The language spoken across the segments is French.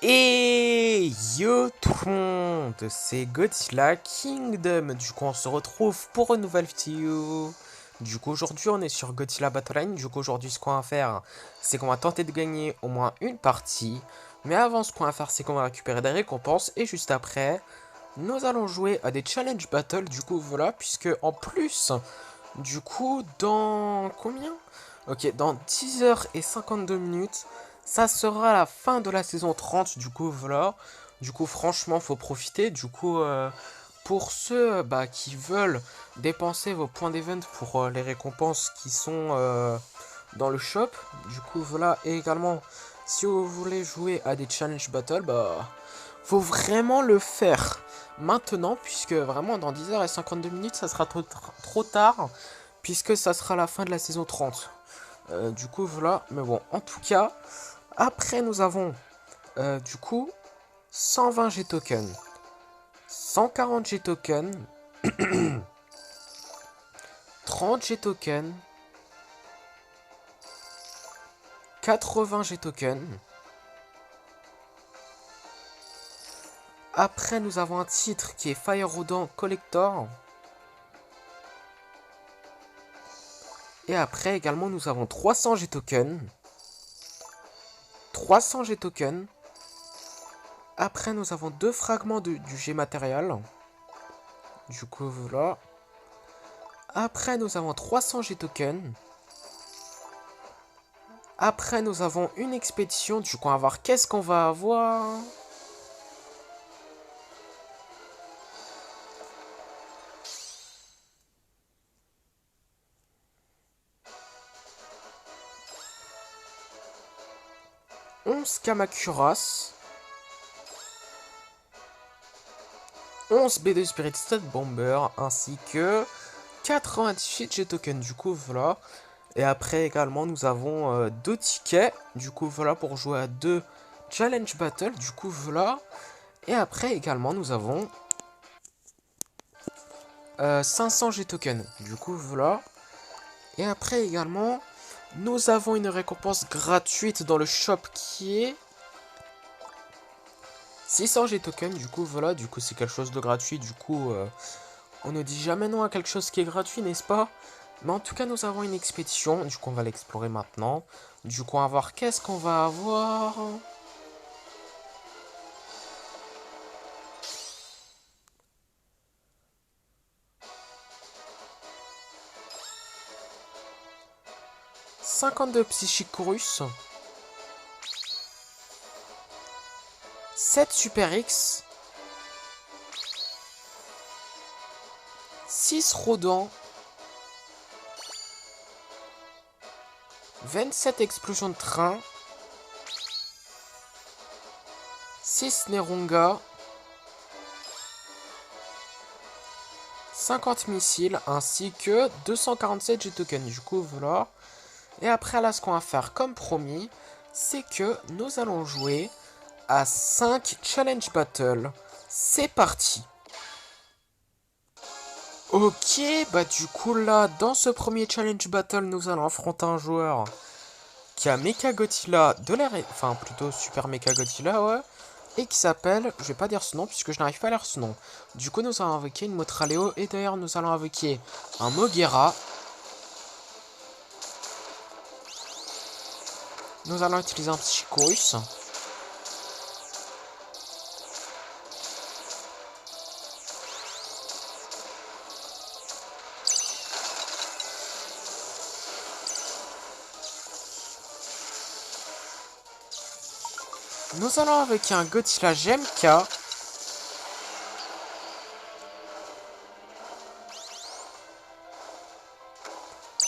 Et yo tout le monde, c'est Godzilla Kingdom. Du coup, on se retrouve pour une nouvelle vidéo. Du coup, aujourd'hui, on est sur Godzilla Battleline. Du coup, aujourd'hui, ce qu'on va faire, c'est qu'on va tenter de gagner au moins une partie. Mais avant, ce qu'on va faire, c'est qu'on va récupérer des récompenses. Et juste après, nous allons jouer à des challenge battles. Du coup, voilà, puisque en plus, du coup, dans combien? Ok, dans 10h52 minutes, ça sera la fin de la saison 30. Du coup, voilà. Du coup, franchement, faut profiter. Du coup, pour ceux qui veulent dépenser vos points d'event pour les récompenses qui sont dans le shop, du coup, voilà. Et également, si vous voulez jouer à des challenge battles, faut vraiment le faire maintenant, puisque vraiment dans 10h52 minutes, ça sera trop tard, puisque ça sera la fin de la saison 30. Du coup, voilà. Mais bon, en tout cas, après, nous avons du coup 120 G tokens, 140 G tokens, 30 G tokens, 80 G tokens. Après, nous avons un titre qui est Fire Rodent Collector. Et après, également, nous avons 300 G tokens. 300 G tokens. Après, nous avons deux fragments du G matériel. Du coup, voilà. Après, nous avons 300 G tokens. Après, nous avons une expédition. Du coup, on va voir qu'est-ce qu'on va avoir. Onze Kamakuras. 11 B2 Spirit Stud Bomber. Ainsi que 98 G tokens. Du coup, voilà. Et après, également, nous avons deux tickets. Du coup, voilà, pour jouer à deux Challenge Battle. Du coup, voilà. Et après, également, nous avons 500 G tokens. Du coup, voilà. Et après, également, nous avons une récompense gratuite dans le shop qui est 600 G tokens. Du coup, voilà. Du coup, c'est quelque chose de gratuit. Du coup, on ne dit jamais non à quelque chose qui est gratuit, n'est-ce pas? Mais en tout cas, nous avons une expédition. Du coup, on va l'explorer maintenant. Du coup, on va voir qu'est-ce qu'on va avoir. 52 Psychic Chorus. 7 Super X. 6 Rodents. 27 Explosions de train. 6 Neronga. 50 missiles ainsi que 247 G tokens. Du coup, voilà. Et après, là, ce qu'on va faire comme promis, c'est que nous allons jouer à 5 Challenge Battle. C'est parti. Ok, du coup, là, dans ce premier Challenge Battle, nous allons affronter un joueur qui a Mecha Godzilla de l'air. Enfin, plutôt Super Mecha Godzilla, ouais. Et qui s'appelle, je vais pas dire ce nom puisque je n'arrive pas à lire ce nom. Du coup, nous allons invoquer une Motraleo et d'ailleurs, nous allons invoquer un Mogera. Nous allons utiliser un Psychorus. Nous allons invoquer un Godzilla GMK.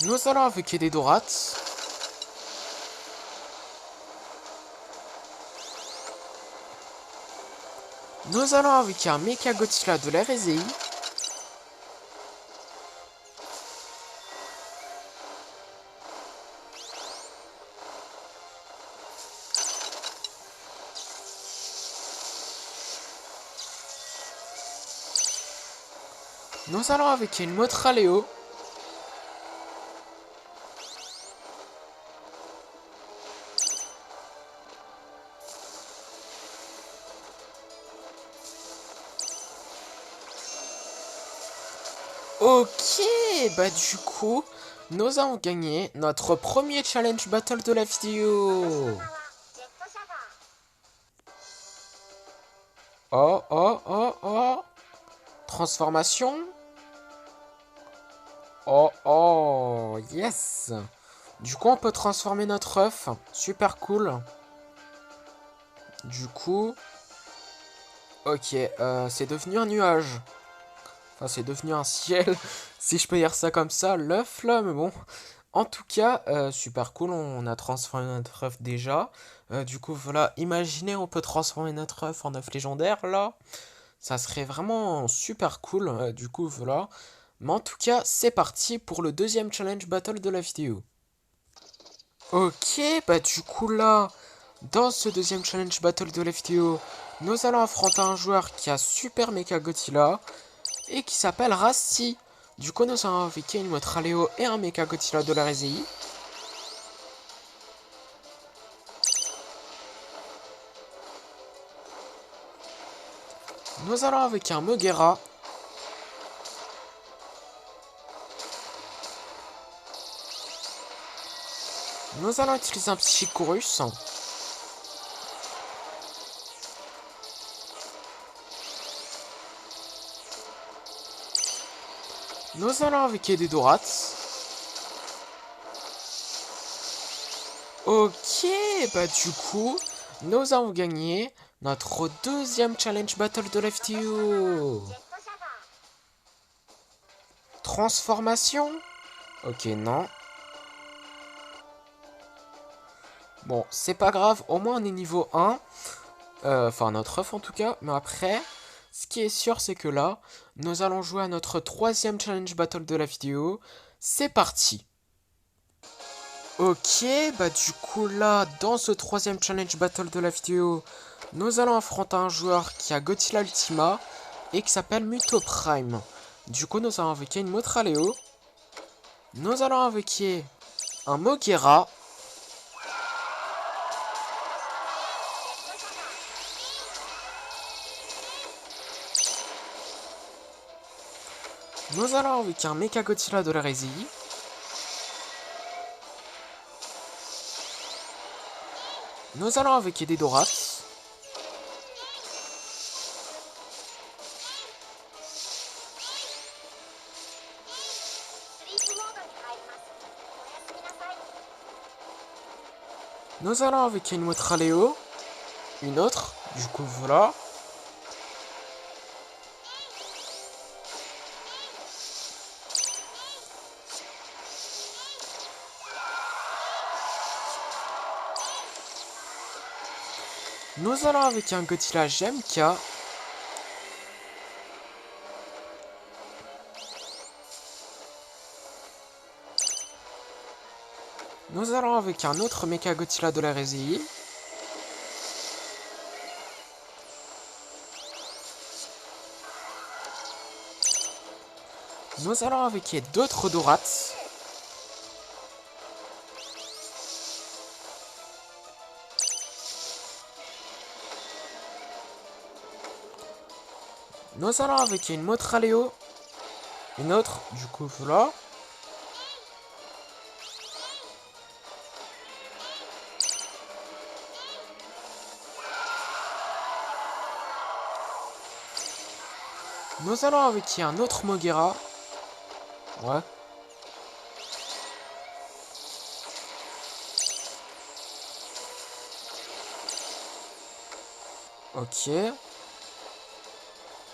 Nous allons invoquer des Dorats. Nous allons invoquer un Mecha Godzilla de la RSI. Nous allons invoquer une Motraleo. Ok, bah du coup, nous avons gagné notre premier challenge battle de la vidéo. Oh, oh, oh, oh. Transformation. Oh, oh, yes. Du coup, on peut transformer notre œuf. Super cool. Du coup, ok, c'est devenu un nuage. Enfin, c'est devenu un ciel, si je peux dire ça comme ça, l'œuf là, mais bon. En tout cas, super cool, on a transformé notre œuf déjà. Du coup, voilà, imaginez, on peut transformer notre œuf en œuf légendaire là. Ça serait vraiment super cool, du coup, voilà. Mais en tout cas, c'est parti pour le deuxième challenge battle de la vidéo. Ok, bah du coup là, dans ce deuxième challenge battle de la vidéo, nous allons affronter un joueur qui a Super Mecha Godzilla et qui s'appelle Rasty. Du coup, nous allons invoquer une Motraléo et un Mecha Godzilla de la RZI. Nous allons invoquer un Mogera. Nous allons utiliser un Psychorus. Nous allons invoquer des Dorats. Ok, bah du coup, nous avons gagné notre deuxième challenge battle de la vidéo. Transformation? Ok, non. Bon, c'est pas grave, au moins on est niveau 1. Enfin, notre œuf en tout cas. Mais après, ce qui est sûr, c'est que là, nous allons jouer à notre troisième challenge battle de la vidéo. C'est parti! Ok, bah du coup là, dans ce troisième challenge battle de la vidéo, nous allons affronter un joueur qui a Godzilla Ultima et qui s'appelle Muto Prime. Du coup, nous allons invoquer une Motraléo. Nous allons invoquer un Mogera. Nous allons invoquer un Mecha Godzilla de la RZI. Nous allons invoquer des Dorats. Nous allons invoquer une Motraléo. Une autre. Du coup, voilà. Nous allons avec un Godzilla GMK. Nous allons avec un autre Mecha Godzilla de la RZI. Nous allons avec d'autres Dorats. Nous allons avec une Motraléo. Une autre, du coup, voilà. Nous allons avec un autre Mogera. Ouais. Ok.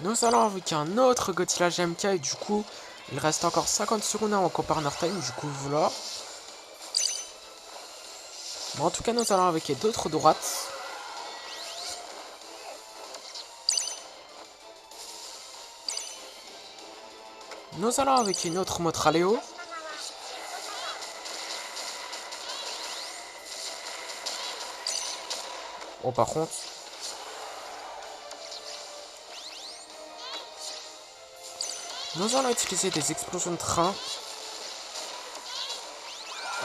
Nous allons avec un autre Godzilla GMK et du coup, il reste encore 50 secondes avant qu'on partner time, du coup, voilà. Mais en tout cas, nous allons avec d'autres Dorats. Nous allons avec une autre Motraléo. Oh, par contre. Nous allons utiliser des explosions de train.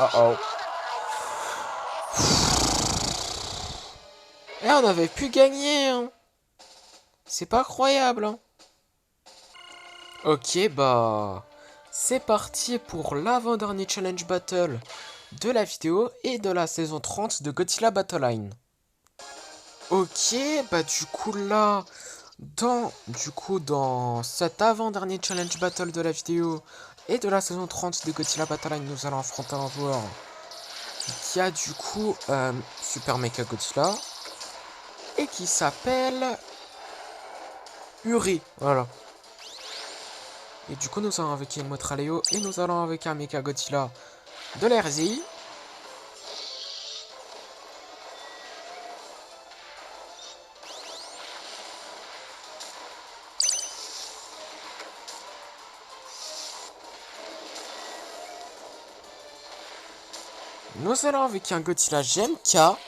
Oh oh. Eh, on avait pu gagner, hein. C'est pas croyable, hein. Ok, bah... C'est parti pour l'avant-dernier challenge battle de la vidéo et de la saison 30 de Godzilla Battle Line. Ok, bah du coup là, dans cet avant-dernier challenge battle de la vidéo et de la saison 30 de Godzilla Battle Line, nous allons affronter un joueur qui a du coup Super Mecha Godzilla et qui s'appelle Uri, voilà. Et du coup nous allons avec une Motraleo et nous allons avec un Mecha Godzilla de la RZI. Nous allons avec un Godzilla GMK.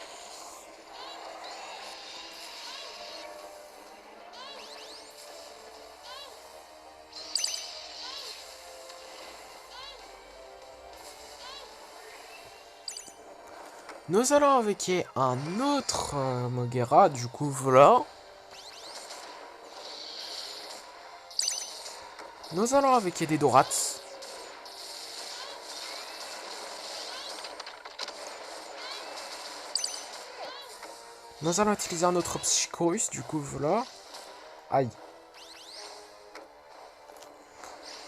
Nous allons avec un autre Mogera, du coup voilà. Nous allons avec des Dorats. Nous allons utiliser un autre Psychorus, du coup voilà. Aïe.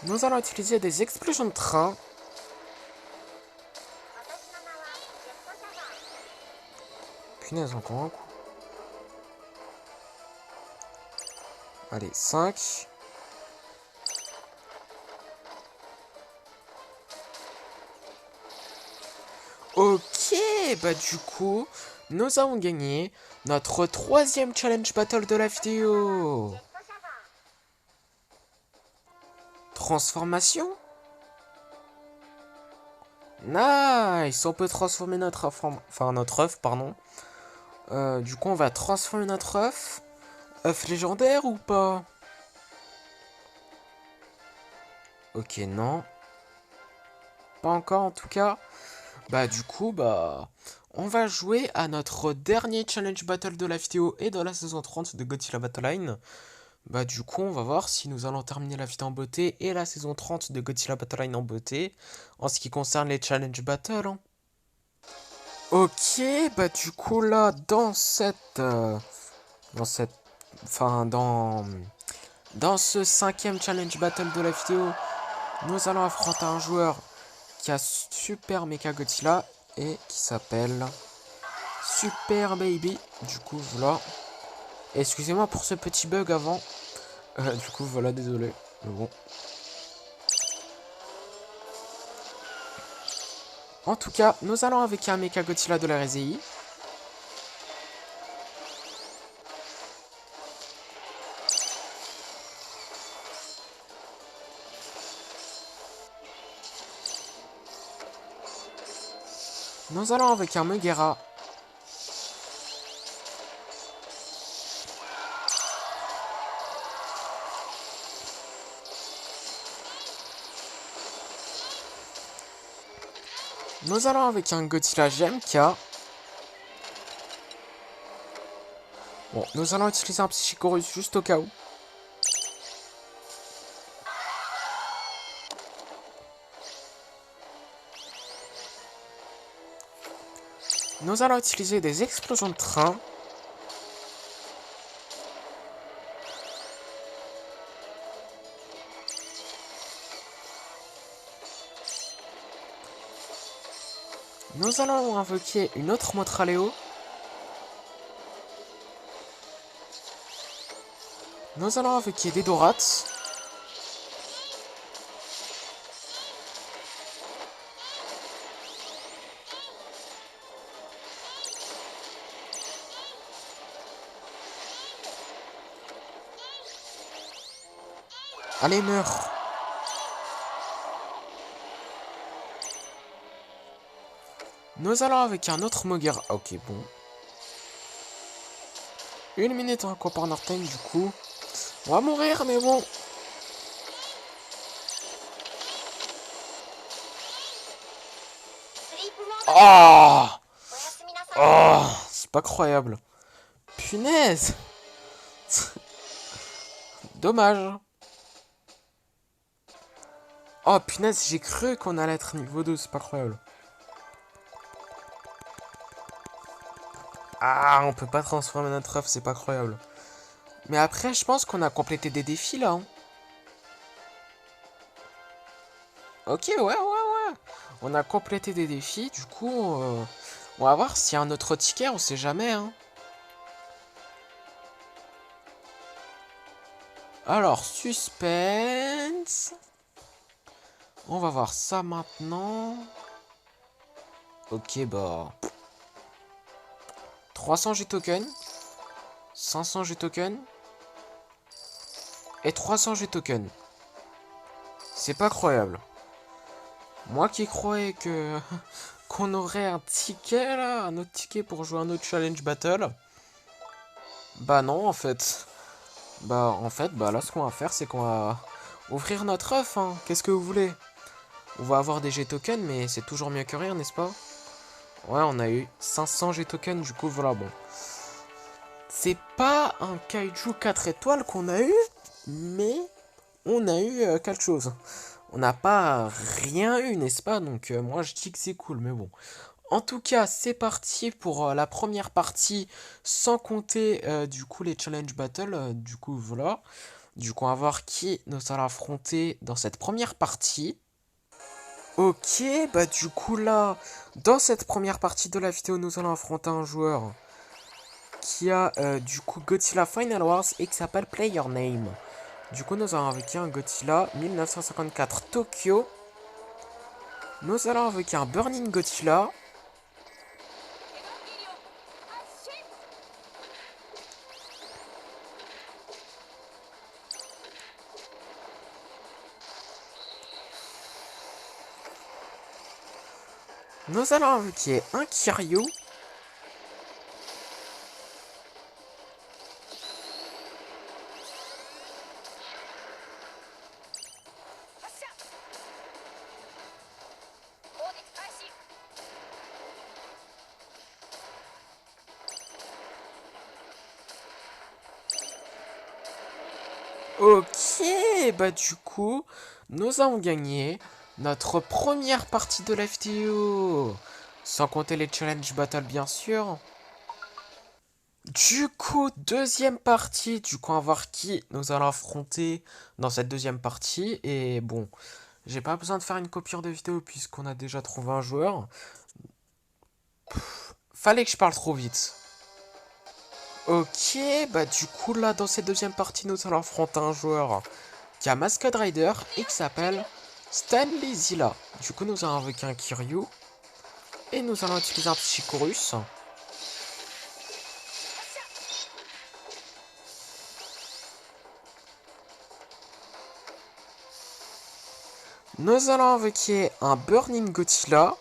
Nous allons utiliser des explosions de train. Punaise, encore un coup. Allez, 5. Ok, bah du coup, nous avons gagné notre troisième challenge battle de la vidéo. Transformation. Nice, on peut transformer notre œuf, pardon. Du coup, on va transformer notre œuf. œuf légendaire ou pas? Ok, non. Pas encore en tout cas. Bah du coup, on va jouer à notre dernier challenge battle de la vidéo et de la saison 30 de Godzilla Battle Line. Bah du coup, on va voir si nous allons terminer la vidéo en beauté et la saison 30 de Godzilla Battle Line en beauté. En ce qui concerne les challenge battle. Hein. Ok, bah du coup là, dans ce cinquième challenge battle de la vidéo, nous allons affronter un joueur qui a Super Mecha Godzilla et qui s'appelle Super Baby. Du coup, voilà. Excusez-moi pour ce petit bug avant. Du coup, voilà, désolé. Mais bon. En tout cas, nous allons avec un Mecha Godzilla de la RZI. Nous allons avec un Megera. Nous allons avec un Godzilla GMK. Bon, nous allons utiliser un Psychorus juste au cas où. Nous allons utiliser des explosions de train. Nous allons invoquer une autre Motraleo. Nous allons invoquer des Dorats. Allez, meurs. Nous allons avec un autre Mogera. Ok, bon. 1 minute en corner time, du coup. On va mourir, mais bon. Oh, oh, c'est pas croyable. Punaise. Dommage. Oh punaise, j'ai cru qu'on allait être niveau 2, c'est pas croyable. Ah, on peut pas transformer notre œuf, c'est pas croyable. Mais après, je pense qu'on a complété des défis là. Hein. Ok, ouais. On a complété des défis, du coup, on va voir s'il y a un autre ticket, on sait jamais. Hein. Alors, suspense. On va voir ça maintenant. Ok, bah. 300 G token. 500 G token. Et 300 G token. C'est pas croyable. Moi qui croyais que qu'on aurait un ticket là, un autre ticket pour jouer un autre challenge battle. Bah non en fait. Bah là ce qu'on va faire c'est qu'on va ouvrir notre œuf. Hein. Qu'est-ce que vous voulez? On va avoir des G-tokens mais c'est toujours mieux que rien n'est-ce pas? Ouais on a eu 500 G-tokens du coup voilà bon. C'est pas un kaiju 4 étoiles qu'on a eu, mais on a eu quelque chose. On n'a pas rien eu, n'est-ce pas? Donc moi je dis que c'est cool, mais bon. En tout cas, c'est parti pour la première partie, sans compter du coup les challenge battle. Du coup, voilà. Du coup, on va voir qui nous allons affronter dans cette première partie. Ok, bah du coup là, dans cette première partie de la vidéo, nous allons affronter un joueur qui a du coup Godzilla Final Wars et qui s'appelle Play Your Name. Du coup, nous allons avec un Godzilla 1954 Tokyo. Nous allons avec un Burning Godzilla. Nous allons avec un Kiryu. Ok, bah du coup, nous avons gagné notre première partie de la vidéo. Sans compter les challenge battle bien sûr. Du coup, deuxième partie. Du coup, on va voir qui nous allons affronter dans cette deuxième partie. Et bon, j'ai pas besoin de faire une coupure de vidéo puisqu'on a déjà trouvé un joueur. Fallait que je parle trop vite. Ok, bah du coup là dans cette deuxième partie nous allons affronter un joueur qui a Mascot Rider et qui s'appelle Stanley Zilla. Du coup nous allons avec un Kiryu et nous allons utiliser un petit chorus. Nous allons avec un Burning Godzilla.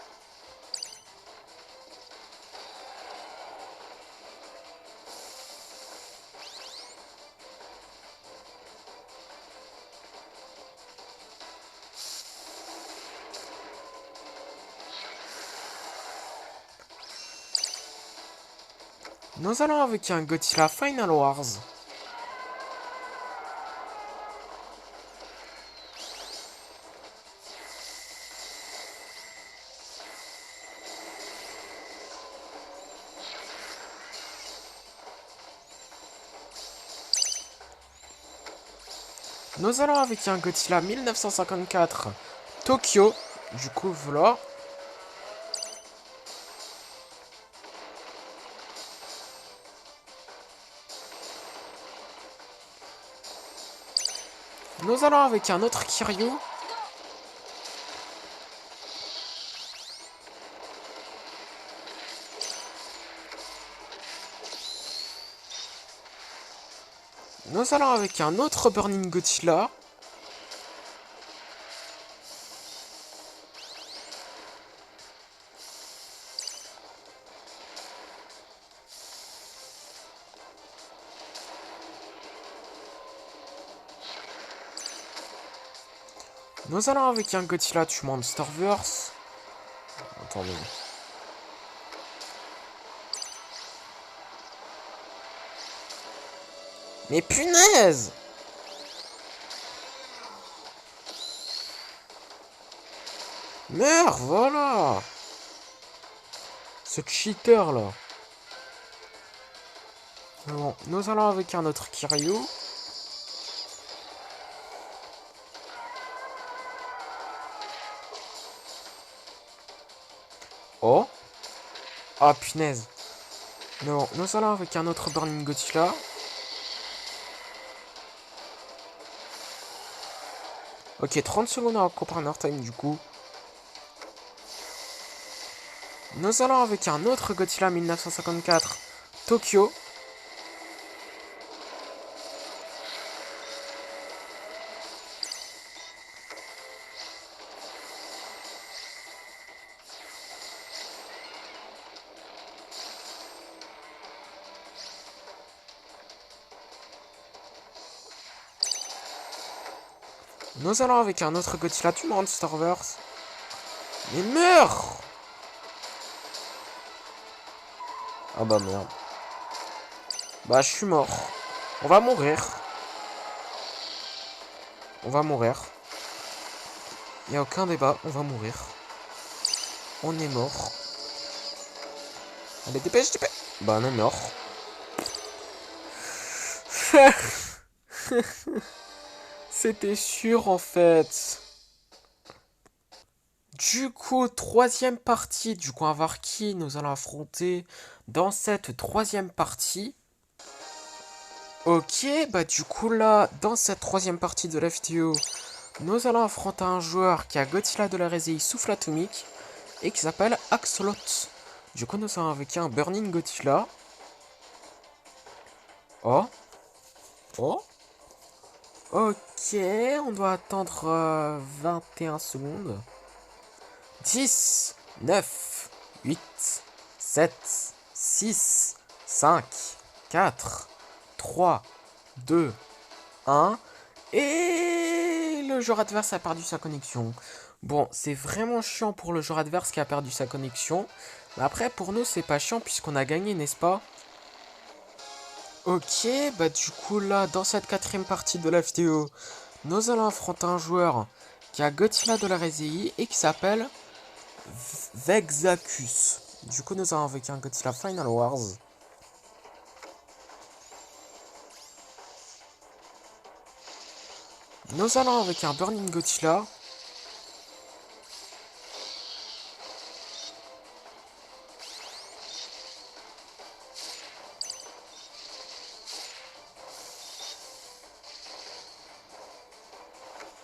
Nous allons avec un Godzilla Final Wars. Nous allons avec un Godzilla 1954 Tokyo. Du coup voilà. Nous allons avec un autre Kiryu. Nous allons avec un autre Burning Godzilla. Nous allons avec un Godzilla du Monsterverse. Attendez. Mais punaise! Meurs, voilà. Ce cheater là. Bon, nous allons avec un autre Kiryu. Oh. Ah, punaise. Non, nous allons avec un autre Burning Godzilla. Ok, 30 secondes à Copper Time du coup. Nous allons avec un autre Godzilla 1954, Tokyo. Nous allons avec un autre Godzilla du Monsterverse. Mais meurs! Ah bah merde. Bah je suis mort. On va mourir. On va mourir. Il n'y a aucun débat, on va mourir. On est mort. Allez, dépêche, dépêche. Bah on est mort. C'était sûr en fait. Du coup, troisième partie. Du coup, on va voir qui nous allons affronter dans cette troisième partie. Ok, bah du coup là, dans cette troisième partie de la vidéo, nous allons affronter un joueur qui a Godzilla de la Réséie Souffle Atomique et qui s'appelle Axolot. Du coup, nous allons avec un Burning Godzilla. Oh, oh. Ok, on doit attendre 21 secondes. 10, 9, 8, 7, 6, 5, 4, 3, 2, 1. Et le joueur adverse a perdu sa connexion. Bon, c'est vraiment chiant pour le joueur adverse qui a perdu sa connexion. Mais après, pour nous, c'est pas chiant puisqu'on a gagné, n'est-ce pas? Ok, bah du coup là, dans cette quatrième partie de la vidéo, nous allons affronter un joueur qui a Godzilla de la Réséie et qui s'appelle Vexacus. Du coup, nous allons avec un Godzilla Final Wars. Nous allons avec un Burning Godzilla.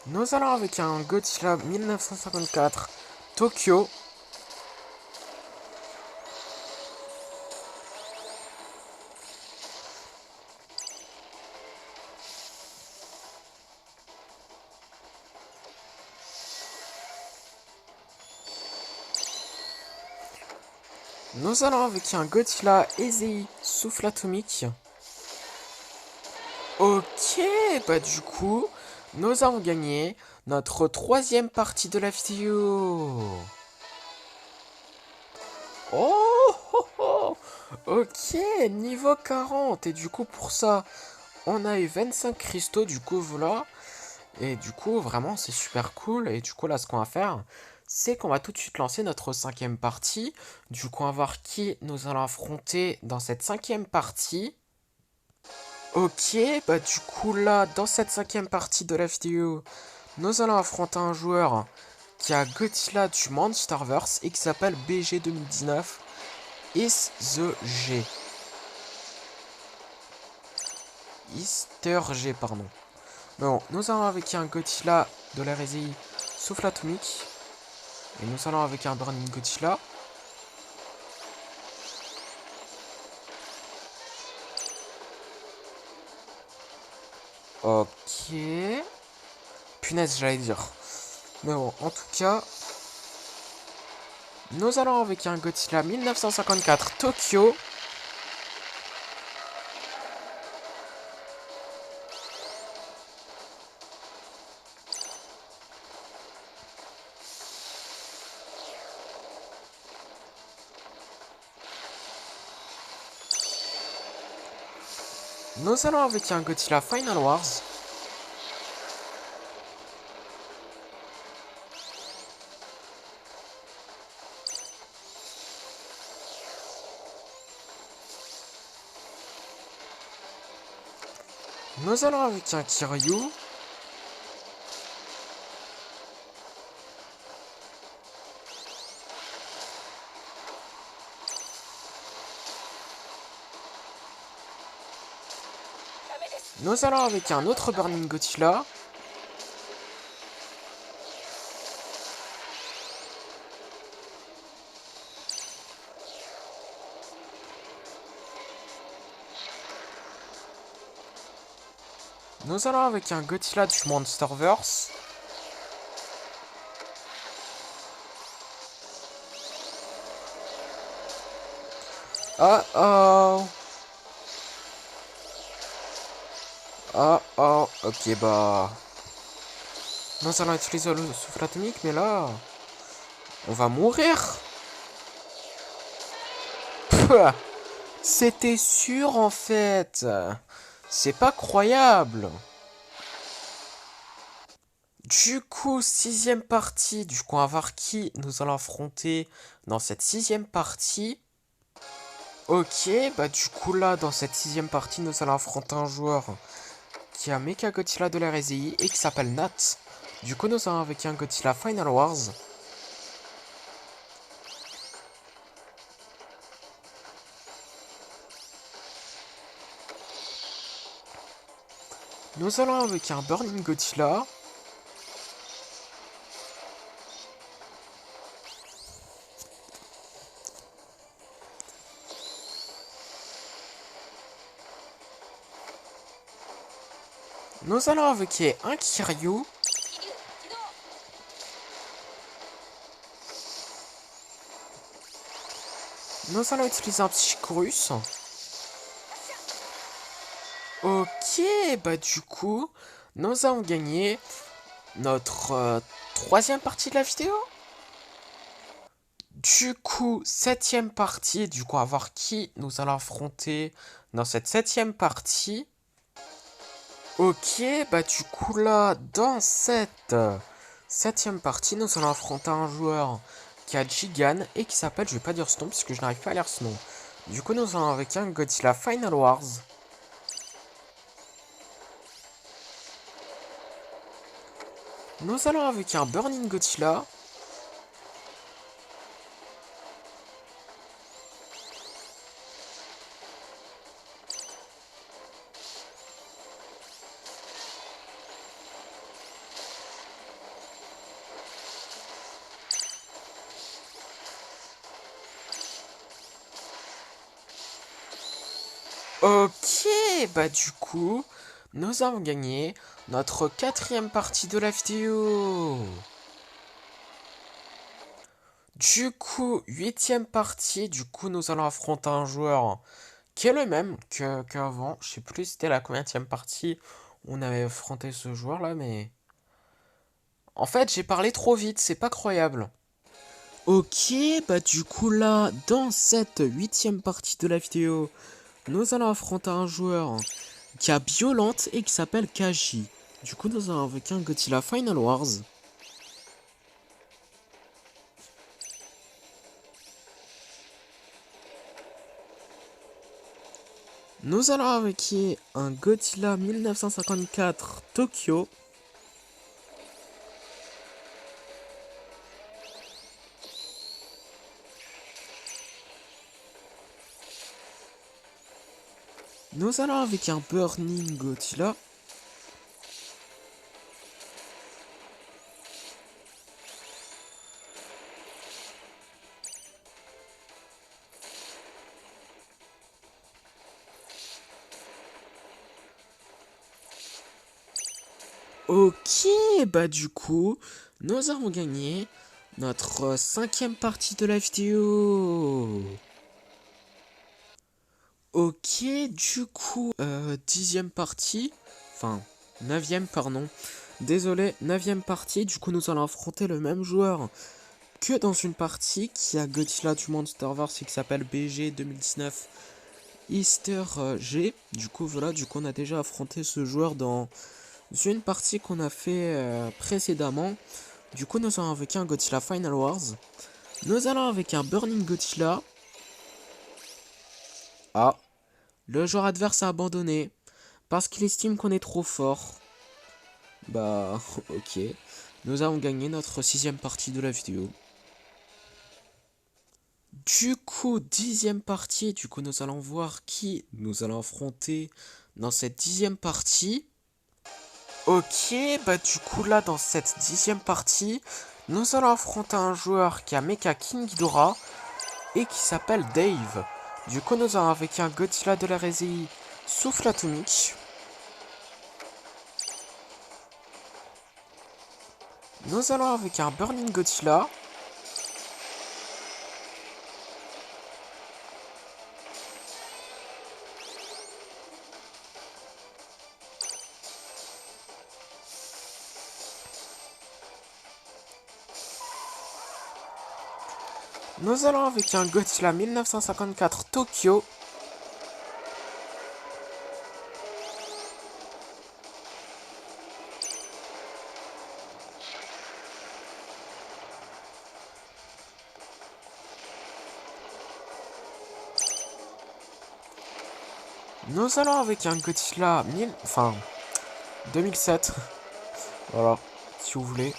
Nous allons avec un Godzilla 1954 Tokyo. Nous allons avec un Godzilla Ezei Souffle Atomique. Ok, bah du coup, nous avons gagné notre troisième partie de la vidéo. Oh, oh, oh. Ok, niveau 40. Et du coup, pour ça, on a eu 25 cristaux, du coup, voilà. Et du coup, vraiment, c'est super cool. Et du coup, là, ce qu'on va faire, c'est qu'on va tout de suite lancer notre cinquième partie. Du coup, on va voir qui nous allons affronter dans cette cinquième partie. Ok, bah du coup, là, dans cette cinquième partie de la vidéo, nous allons affronter un joueur qui a Godzilla du Monsterverse et qui s'appelle BG 2019 Is the G. Easter G, pardon. Bon, nous allons avec un Godzilla de la Réséie Souffle Atomique. Et nous allons avec un Burning Godzilla. Ok. Punaise, j'allais dire. Mais bon, en tout cas, nous allons avec un Godzilla 1954 Tokyo. Nous allons avec un Godzilla Final Wars. Nous allons avec un Kiryu. Nous allons avec un autre Burning Godzilla. Nous allons avec un Godzilla du Monsterverse. Oh oh. Oh oh. Ok bah. Nous allons utiliser le souffle atomique, mais là... On va mourir. Pouah. C'était sûr en fait. C'est pas croyable. Du coup, sixième partie. Du coup, on va voir qui nous allons affronter dans cette sixième partie. Ok, bah du coup là, dans cette sixième partie, nous allons affronter un joueur qui a Mecha Godzilla de la RSI et qui s'appelle Nat. Du coup, nous allons avec un Godzilla Final Wars. Nous allons avec un Burning Godzilla. Nous allons avec un Kiryu. Nous allons utiliser un Psychorus. Ok, bah du coup, nous avons gagné notre troisième partie de la vidéo. Du coup, septième partie, du coup, à voir qui nous allons affronter dans cette septième partie. Ok, bah du coup là, dans cette septième partie, nous allons affronter un joueur qui a Gigan et qui s'appelle, je vais pas dire ce nom puisque je n'arrive pas à lire ce nom. Du coup, nous allons avec un Godzilla Final Wars. Nous allons avec un Burning Godzilla. Ok, bah du coup, nous avons gagné notre quatrième partie de la vidéo. Du coup, huitième partie, du coup, nous allons affronter un joueur qui est le même qu'avant. Je sais plus c'était la combienième partie où on avait affronté ce joueur-là, mais... En fait, j'ai parlé trop vite, c'est pas croyable. Ok, bah du coup là, dans cette huitième partie de la vidéo, nous allons affronter un joueur qui a Violente et qui s'appelle Kaji. Du coup, nous allons avec un Godzilla Final Wars. Nous allons avec un Godzilla 1954 Tokyo. Nous allons avec un Burning Godzilla. Ok, bah du coup, nous avons gagné notre cinquième partie de la vidéo. Ok, du coup, dixième partie, enfin, neuvième, pardon. Désolé, neuvième partie, du coup nous allons affronter le même joueur que dans une partie qui a Godzilla du Monsterverse et qui s'appelle BG 2019 Easter G. Du coup voilà, du coup on a déjà affronté ce joueur dans une partie qu'on a fait précédemment. Du coup nous allons avec un Godzilla Final Wars. Nous allons avec un Burning Godzilla. Ah, le joueur adverse a abandonné. parce qu'il estime qu'on est trop fort. Bah, ok. Nous avons gagné notre 6ème partie de la vidéo. Du coup, 10ème partie, du coup nous allons voir qui nous allons affronter dans cette 10ème partie. Ok, bah du coup là dans cette 10ème partie, nous allons affronter un joueur qui a Mecha King Ghidorah et qui s'appelle Dave. Du coup nous allons avec un Godzilla de la Résie Souffle Atomique. Nous allons avec un Burning Godzilla. Nous allons avec un Godzilla 1954 Tokyo. Nous allons avec un Godzilla 2007. Voilà, si vous voulez.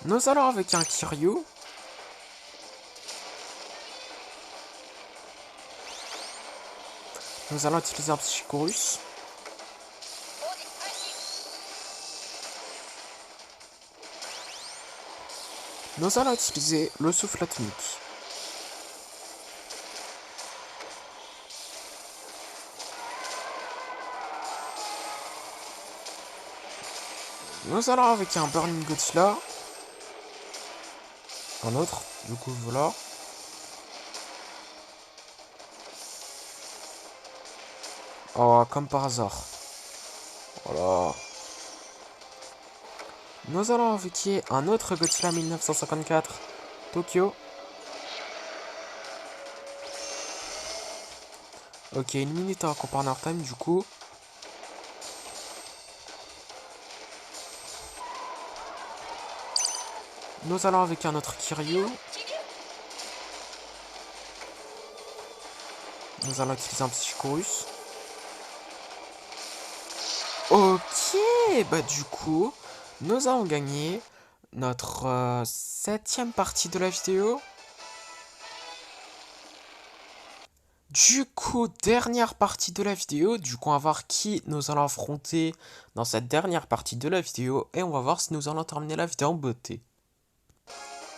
Nous allons avec un Kiryu. Nous allons utiliser un Psychorus. Nous allons utiliser le souffle atomique. Nous allons avec un Burning Godzilla. Un autre, du coup voilà. Oh, comme par hasard. Voilà. Nous allons avec un autre Godzilla 1954 Tokyo. Ok, 1 minute à Comparner Time du coup. Nous allons avec un autre Kiryu. Nous allons utiliser un Psychorus. Ok, bah du coup, nous avons gagné notre 7ème partie de la vidéo. Du coup, dernière partie de la vidéo. Du coup, on va voir qui nous allons affronter dans cette dernière partie de la vidéo. Et on va voir si nous allons terminer la vidéo en beauté.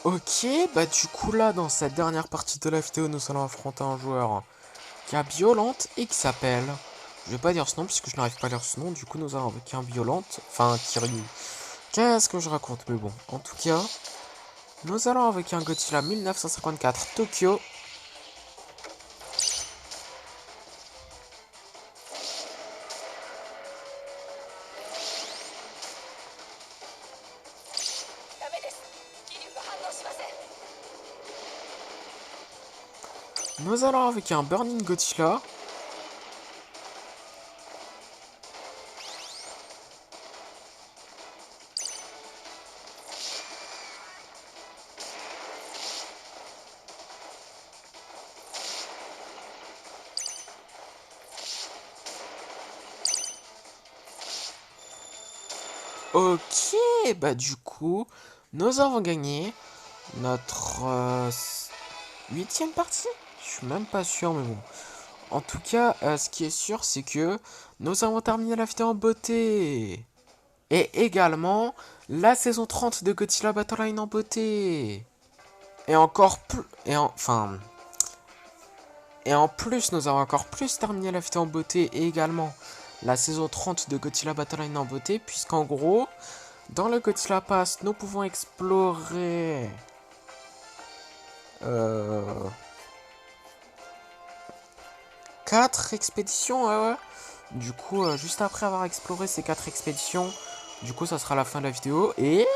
Ok, bah du coup là, dans cette dernière partie de la vidéo, nous allons affronter un joueur qui a Violente et qui s'appelle... Je vais pas dire ce nom puisque je n'arrive pas à lire ce nom. Du coup, nous allons avec un Violente, enfin un Kiryu. Qu'est-ce que je raconte? Mais bon, en tout cas, nous allons avec un Godzilla 1954 Tokyo. Nous allons avec un Burning Godzilla. Ok, bah du coup, nous avons gagné notre 8ème partie. Je suis même pas sûr, mais bon. En tout cas, ce qui est sûr, c'est que nous avons terminé la vidéo en beauté. Et également, la saison 30 de Godzilla Battle Line en beauté. Et encore plus... Et en plus, nous avons encore plus terminé la vidéo en beauté. Et également, la saison 30 de Godzilla Battle Line en beauté. Puisqu'en gros, dans le Godzilla Pass, nous pouvons explorer... 4 expéditions, ouais, ouais. Du coup, juste après avoir exploré ces 4 expéditions, du coup, ça sera la fin de la vidéo. Et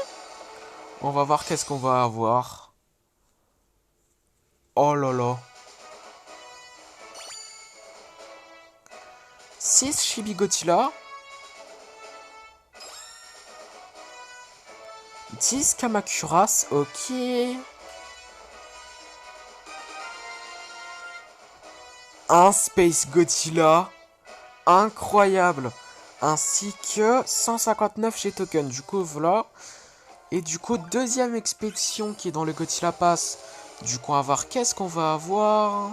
on va voir qu'est-ce qu'on va avoir. Oh là là. 6 Chibi Godzilla. 10 Kamakuras, ok. Un Space Godzilla, incroyable. Ainsi que 159 G-Token, du coup voilà. Et du coup, deuxième expédition qui est dans le Godzilla Pass. Du coup, on va voir qu'est-ce qu'on va avoir.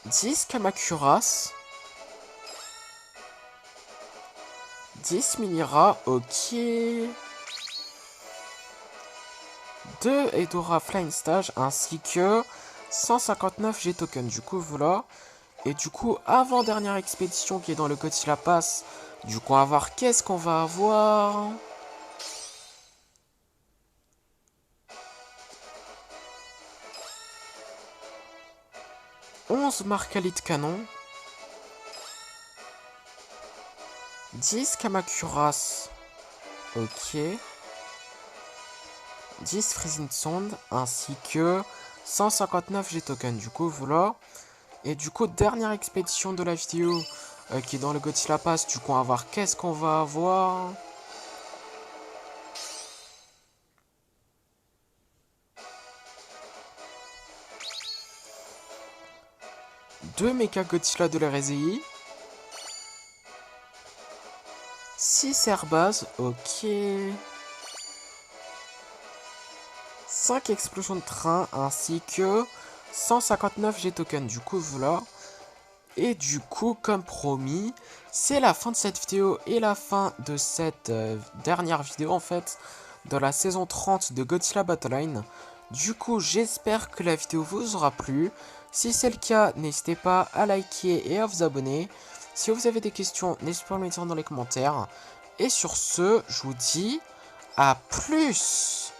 Dix Kamakuras. 10 Minira, ok. 2 Edora Flying Stage ainsi que 159 G-Token. Du coup, voilà. Et du coup, avant-dernière expédition qui est dans le Godzilla Pass. Du coup, on va voir qu'est-ce qu'on va avoir. 11 Marcalit Canon. 10 Kamakuras. Ok. 10 Freezing Sound ainsi que 159 G-Token. Du coup, voilà. Et du coup, dernière expédition de la vidéo qui est dans le Godzilla Pass. Du coup, on va voir qu'est-ce qu'on va avoir. 2 Mecha Godzilla de la RSI. 6 Airbase, ok. 5 explosions de train ainsi que 159 G-Token. Du coup, voilà. Et du coup, comme promis, c'est la fin de cette vidéo et la fin de cette dernière vidéo en fait dans la saison 30 de Godzilla Battleline. Du coup, j'espère que la vidéo vous aura plu. Si c'est le cas, n'hésitez pas à liker et à vous abonner. Si vous avez des questions, n'hésitez pas à me les dire dans les commentaires. Et sur ce, je vous dis à plus!